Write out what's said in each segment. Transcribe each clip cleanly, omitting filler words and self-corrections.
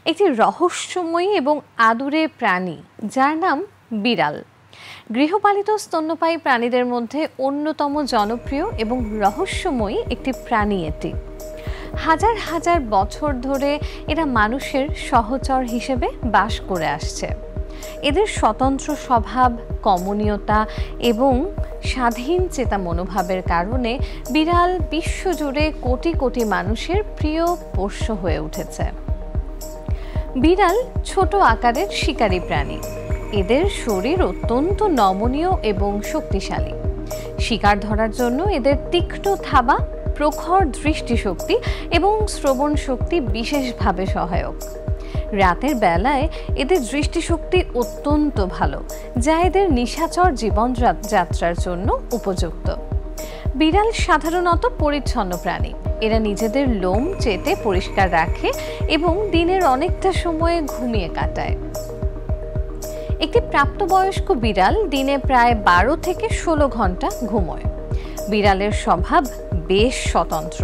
একটি রহস্যময়ী এবং আদুরে প্রাণী যার নাম বিড়াল। গৃহপালিত স্তন্যপায়ী প্রাণীদের মধ্যে অন্যতম জনপ্রিয় এবং রহস্যময়ী একটি প্রাণী এটি। হাজার হাজার বছর ধরে এরা মানুষের সহচর হিসেবে বাস করে আসছে। এদের স্বতন্ত্র স্বভাব, কমনীয়তা এবং স্বাধীন চেতা মনোভাবের কারণে বিড়াল বিশ্বজুড়ে কোটি কোটি মানুষের প্রিয় পোষ্য হয়ে উঠেছে। বিড়াল ছোট আকারের শিকারী প্রাণী। এদের শরীর অত্যন্ত নমনীয় এবং শক্তিশালী। শিকার ধরার জন্য এদের তীক্ষ্ণ থাবা, প্রখর দৃষ্টিশক্তি এবং শ্রবণ শক্তি বিশেষভাবে সহায়ক। রাতের বেলায় এদের দৃষ্টিশক্তি অত্যন্ত ভালো, যা এদের নিশাচর জীবনযাত্রার জন্য উপযুক্ত। বিড়াল সাধারণত পরিচ্ছন্ন প্রাণী। এরা নিজেদের লোম চেটে পরিষ্কার রাখে এবং দিনের অনেকটা সময়ে ঘুমিয়ে কাটায়। একটি প্রাপ্তবয়স্ক বিড়াল দিনে প্রায় 12 থেকে 16 ঘন্টা ঘুমোয়। বিড়ালের স্বভাব বেশ স্বতন্ত্র।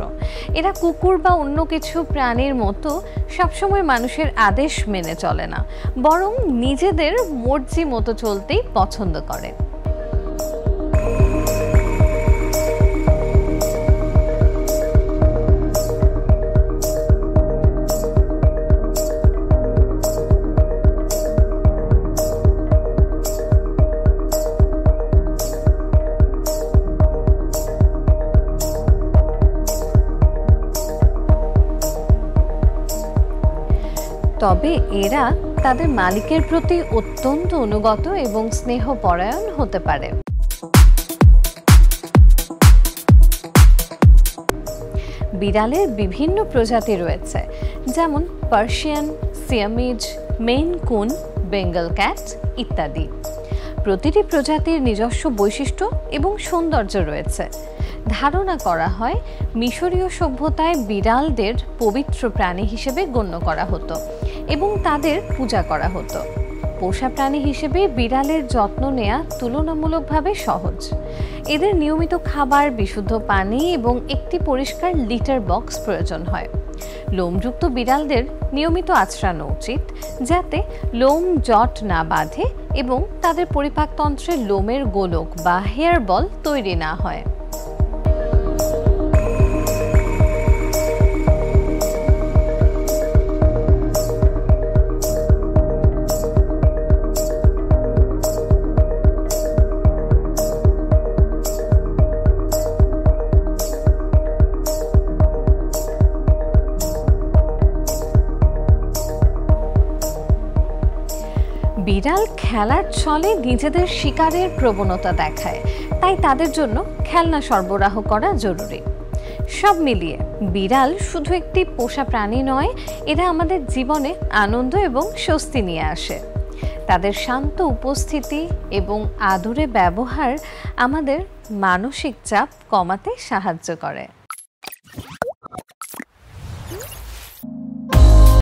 এরা কুকুর বা অন্য কিছু প্রাণীর মতো সবসময় মানুষের আদেশ মেনে চলে না, বরং নিজেদের মর্জি মতো চলতেই পছন্দ করে। তবে এরা তাদের মালিকের প্রতি অত্যন্ত অনুগত এবং স্নেহপরায়ণ হতে পারে। বিড়ালের বিভিন্ন প্রজাতি রয়েছে, যেমন পার্সিয়ান, সিয়ামিজ, মেইন কুন, বেঙ্গল ক্যাট ইত্যাদি। প্রতিটি প্রজাতির নিজস্ব বৈশিষ্ট্য এবং সৌন্দর্য রয়েছে। ধারণা করা হয় মিশরীয় সভ্যতায় বিড়ালদের পবিত্র প্রাণী হিসেবে গণ্য করা হতো এবং তাদের পূজা করা হতো। পোষা প্রাণী হিসেবে বিড়ালের যত্ন নেওয়া তুলনামূলকভাবে সহজ। এদের নিয়মিত খাবার, বিশুদ্ধ পানি এবং একটি পরিষ্কার লিটার বক্স প্রয়োজন হয়। লোমযুক্ত বিড়ালদের নিয়মিত আঁচড়ানো উচিত, যাতে লোম জট না বাঁধে এবং তাদের পরিপাকতন্ত্রে লোমের গোলক বা হেয়ার বল তৈরি না হয়। বিড়াল খেলার ছলে নিজেদের শিকারের প্রবণতা দেখায়, তাই তাদের জন্য খেলনা সরবরাহ করা জরুরি। সব মিলিয়ে বিড়াল শুধু একটি পোষা প্রাণী নয়, এরা আমাদের জীবনে আনন্দ এবং স্বস্তি নিয়ে আসে। তাদের শান্ত উপস্থিতি এবং আদুরে ব্যবহার আমাদের মানসিক চাপ কমাতে সাহায্য করে।